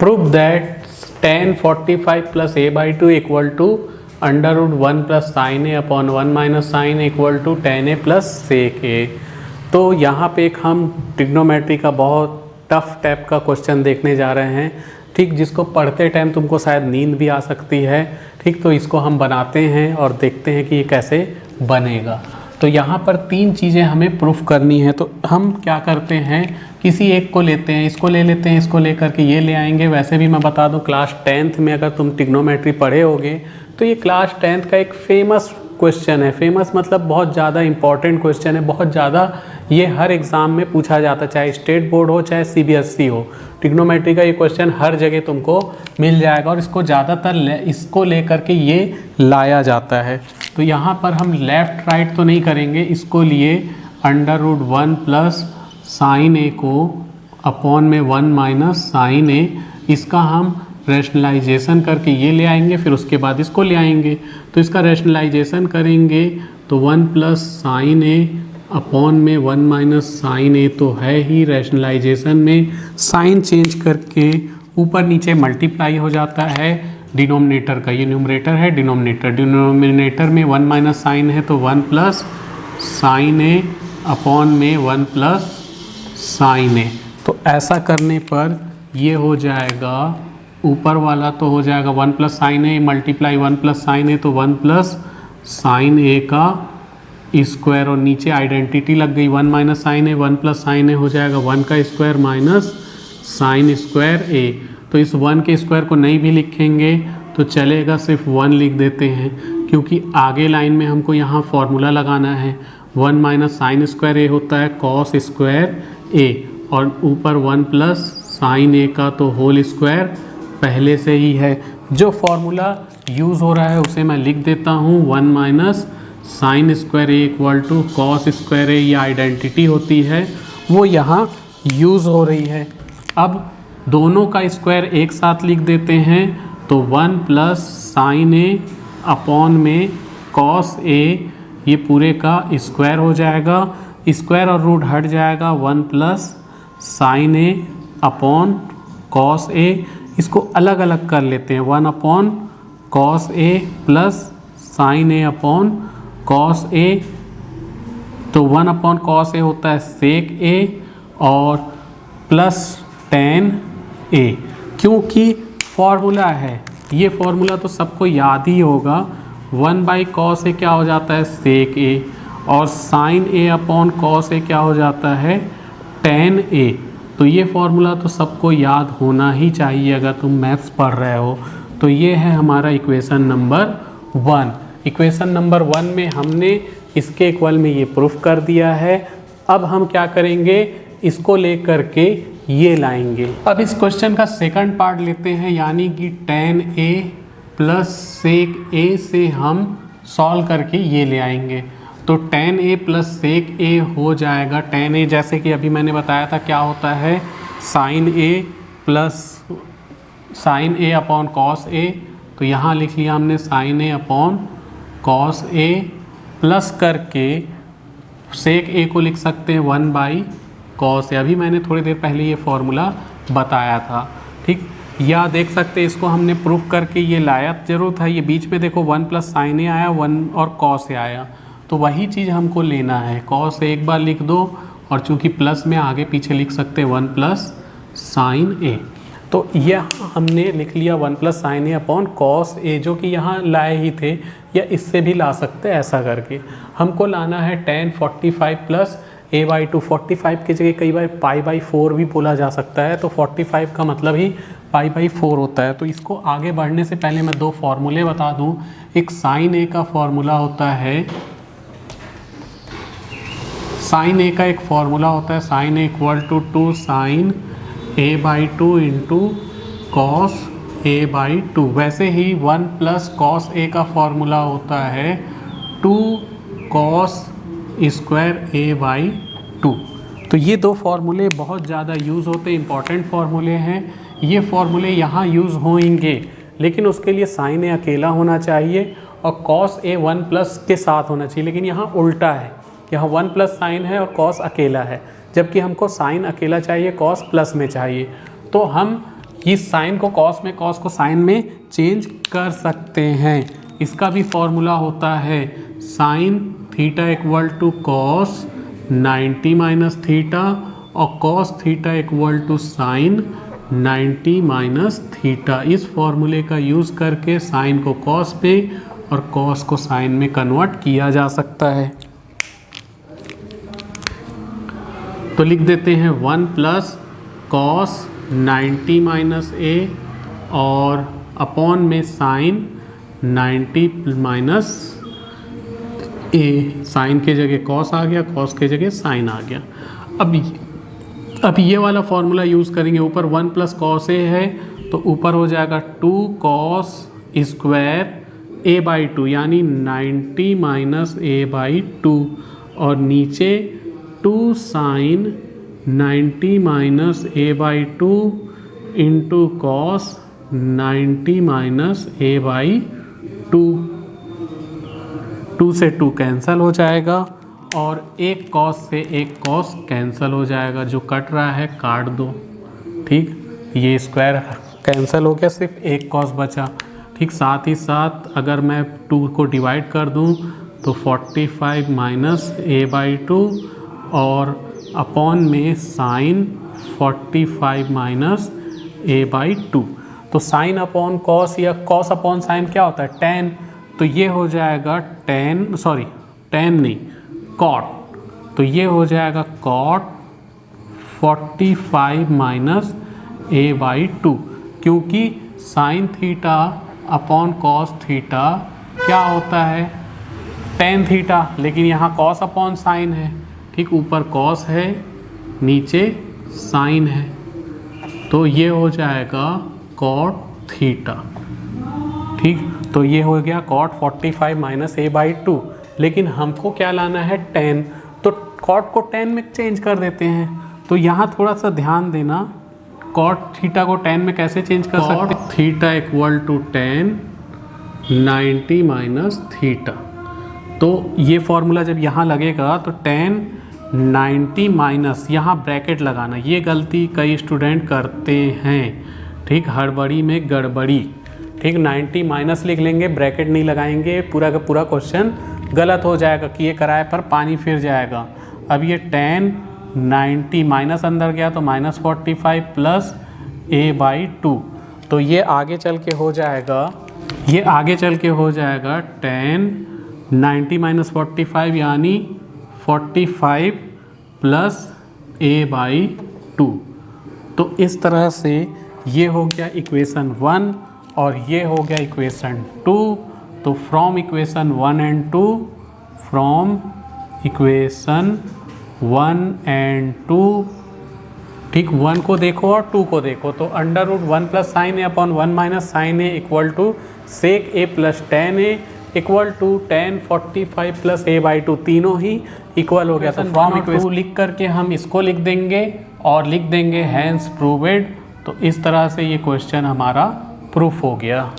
Prove that tan 45 plus a by two equal to under root 1 plus sine A upon 1 minus sine equal to tan a plus sec A. तो यहाँ पे एक हम trigonometry का बहुत tough type का question देखने जा रहे हैं, ठीक, जिसको पढ़ते टाइम तुमको शायद नींद भी आ सकती है, ठीक। तो इसको हम बनाते हैं और देखते हैं कि ये कैसे बनेगा। तो यहाँ पर तीन चीज़ें हमें प्रूफ करनी है। तो हम क्या करते हैं, किसी एक को लेते हैं, इसको ले लेते हैं, इसको लेकर के ये ले आएंगे। वैसे भी मैं बता दूं, क्लास 10th में अगर तुम ट्रिग्नोमेट्री पढ़े होगे तो ये क्लास 10th का एक फेमस क्वेश्चन है। फेमस मतलब बहुत ज़्यादा इंपॉर्टेंट क्वेश्चन है, बहुत ज़्यादा ये हर एग्ज़ाम में पूछा जाता है, चाहे स्टेट बोर्ड हो चाहे CBSE हो। ट्रिग्नोमेट्री का ये क्वेश्चन हर जगह तुमको मिल जाएगा और इसको ज़्यादातर इसको लेकर के ये लाया जाता है। तो यहाँ पर हम लेफ़्ट राइट तो नहीं करेंगे, इसको लिए अंडर रूट 1 प्लस साइन ए को अपॉन में 1 माइनस साइन ए, इसका हम रैशनलाइजेशन करके ये ले आएंगे, फिर उसके बाद इसको ले आएंगे। तो इसका रैशनलाइजेशन करेंगे तो 1 प्लस साइन ए अपॉन में 1 माइनस साइन ए तो है ही, रैशनलाइजेशन में साइन चेंज करके ऊपर नीचे मल्टीप्लाई हो जाता है डिनोमिनेटर का, ये न्यूमरेटर है, डिनोमिनेटर में 1 माइनस साइन है तो 1 प्लस साइन ए अपॉन में 1 प्लस साइन ए। तो ऐसा करने पर ये हो जाएगा, ऊपर वाला तो हो जाएगा 1 plus sine A multiply 1 plus sine ए तो 1 प्लस साइन ए का स्क्वायर, और नीचे आइडेंटिटी लग गई 1 माइनस साइन ए, 1 प्लस साइन ए हो जाएगा 1 का स्क्वायर माइनस साइन स्क्वायर ए। तो इस 1 के स्क्वायर को नहीं भी लिखेंगे तो चलेगा, सिर्फ 1 लिख देते हैं क्योंकि आगे लाइन में हमको यहाँ फॉर्मूला लगाना है। 1 माइनस साइन स्क्वायर ए होता है कॉस स्क्वायर ए, और ऊपर 1 प्लस साइन ए का तो होल स्क्वायर पहले से ही है। जो फॉर्मूला यूज़ हो रहा है उसे मैं लिख देता हूँ, 1 minus sine square A equal to cos square A, ये आइडेंटिटी होती है वो यहाँ यूज़ हो रही है। अब दोनों का स्क्वायर एक साथ लिख देते हैं तो 1 प्लस साइन ए अपॉन में कॉस ए, ये पूरे का स्क्वायर हो जाएगा, स्क्वायर और रूट हट जाएगा, 1 plus sine A upon cos A. इसको अलग अलग कर लेते हैं, 1 upon cos A plus sine A upon cos A. तो 1 अपॉन कॉस ए होता है सेक ए और प्लस tan ए, क्योंकि फॉर्मूला है, ये फॉर्मूला तो सबको याद ही होगा। 1 बाई कॉस ए क्या हो जाता है सेक ए, और sign A upon cos A क्या हो जाता है tan ए। तो ये फॉर्मूला तो सबको याद होना ही चाहिए अगर तुम मैथ्स पढ़ रहे हो। तो ये है हमारा इक्वेशन नंबर 1। इक्वेशन नंबर 1 में हमने इसके इक्वल में ये प्रूफ कर दिया है। अब हम क्या करेंगे, इसको लेकर के ये लाएंगे। अब इस क्वेश्चन का सेकंड पार्ट लेते हैं, यानी कि tan a plus sec a से हम सॉल्व करके ये ले आएंगे। तो tan a plus sec a हो जाएगा, tan a जैसे कि अभी मैंने बताया था क्या होता है, sine a plus sine a upon cos a। तो यहाँ लिख लिया हमने sine a upon cos a plus करके सेक a को लिख सकते हैं 1 बाई कॉस ए। अभी मैंने थोड़ी देर पहले ये फॉर्मूला बताया था, ठीक। या देख सकते हैं इसको हमने प्रूफ करके ये लाया जरूर था, ये बीच में देखो 1 प्लस साइन ए आया, 1 और कॉस ए आया, तो वही चीज़ हमको लेना है। कॉस ए एक बार लिख दो और चूँकि प्लस में आगे पीछे लिख सकते हैं 1 प्लस साइन ए। तो यह हमने लिख लिया 1 plus sine A upon cos A, जो कि यहाँ लाए ही थे, या इससे भी ला सकते हैं। ऐसा करके हमको लाना है tan 45 प्लस a बाई 2। 45 की जगह कई बार पाई बाई 4 भी बोला जा सकता है, तो 45 का मतलब ही पाई बाई 4 होता है। तो इसको आगे बढ़ने से पहले मैं 2 फॉर्मूले बता दूं। एक साइन ए का फॉर्मूला होता है, साइन ए का एक फॉर्मूला होता है, sine A equal to 2 sine A by 2 into cos A by 2। वैसे ही 1 प्लस कॉस ए का फॉर्मूला होता है 2 कॉस स्क्वायर ए बाई 2। तो ये 2 फार्मूले बहुत ज़्यादा यूज़ होते हैं, इंपॉर्टेंट फार्मूले हैं। ये फार्मूले यहाँ यूज़ होंगे, लेकिन उसके लिए साइन ए अकेला होना चाहिए और कॉस ए 1 प्लस के साथ होना चाहिए। लेकिन यहाँ उल्टा है, यहाँ 1 प्लस साइन है और कॉस अकेला है, जबकि हमको साइन अकेला चाहिए, कॉस प्लस में चाहिए। तो हम ये साइन को कॉस में, कॉस को साइन में चेंज कर सकते हैं। इसका भी फॉर्मूला होता है sine theta equal to cos 90 minus theta और cos theta equal to sine 90 minus theta. इस फॉर्मूले का यूज़ करके साइन को कॉस में और कॉस को साइन में कन्वर्ट किया जा सकता है। तो लिख देते हैं 1 प्लस कॉस 90 माइनस ए और अपॉन में साइन 90 माइनस ए। साइन के जगह कॉस आ गया, कॉस के जगह साइन आ गया। अब ये वाला फॉर्मूला यूज़ करेंगे। ऊपर 1 प्लस कॉस ए है तो ऊपर हो जाएगा 2 कॉस स्क्वायर ए बाई 2 यानी 90 माइनस ए बाई 2 और नीचे 2 sine 90 minus A by 2 into cos 90 minus A by 2। 2 से 2 कैंसिल हो जाएगा और एक कॉस से एक कॉस कैंसिल हो जाएगा। जो कट रहा है काट दो, ठीक। ये स्क्वायर कैंसिल हो गया, सिर्फ एक कॉस बचा, ठीक। साथ ही साथ अगर मैं 2 को डिवाइड कर दूं तो 45 माइनस ए बाई 2 और अपॉन में साइन 45 माइनस ए बाई 2। तो साइन अपॉन कॉस या कॉस अपॉन साइन क्या होता है? टेन। तो ये हो जाएगा टेन नहीं, कॉट। तो ये हो जाएगा कॉट 45 माइनस ए बाई 2, क्योंकि sine theta upon cos theta क्या होता है? Tan theta. लेकिन यहाँ कॉस अपॉन साइन है, ठीक। ऊपर कॉस है, नीचे साइन है, तो ये हो जाएगा कॉट थीटा, ठीक। तो ये हो गया कॉट 45 माइनस ए बाई 2। लेकिन हमको क्या लाना है? टेन। तो कॉट को टेन में चेंज कर देते हैं। तो यहाँ थोड़ा सा ध्यान देना, कॉट थीटा को टेन में कैसे चेंज कर सकते हैं? Theta equal to tan 90 minus theta. तो ये फॉर्मूला जब यहाँ लगेगा तो टेन 90 माइनस, यहाँ ब्रैकेट लगाना। ये गलती कई स्टूडेंट करते हैं, ठीक। हड़बड़ी में गड़बड़ी, ठीक। 90 माइनस लिख लेंगे, ब्रैकेट नहीं लगाएंगे, पूरा का पूरा क्वेश्चन गलत हो जाएगा कि ये कराए पर पानी फिर जाएगा। अब ये 10 90 माइनस अंदर गया तो माइनस 45 प्लस ए बाई 2। तो ये आगे चल के हो जाएगा, 10 90 माइनस 45 यानी 45 प्लस ए बाई 2। तो इस तरह से ये हो गया इक्वेशन 1 और ये हो गया इक्वेशन 2। तो from equation 1 and 2, from equation 1 and 2, ठीक। 1 को देखो और 2 को देखो तो under root 1 plus sine A upon 1 minus sine A equal to sec A plus tan A equal to 10 45 plus A by 2, तीनों ही इक्वल हो गया। तो फ्रॉम इक्वेशन लिख करके हम इसको लिख देंगे और लिख देंगे हैंस प्रूवेड। तो इस तरह से ये क्वेश्चन हमारा प्रूफ हो गया।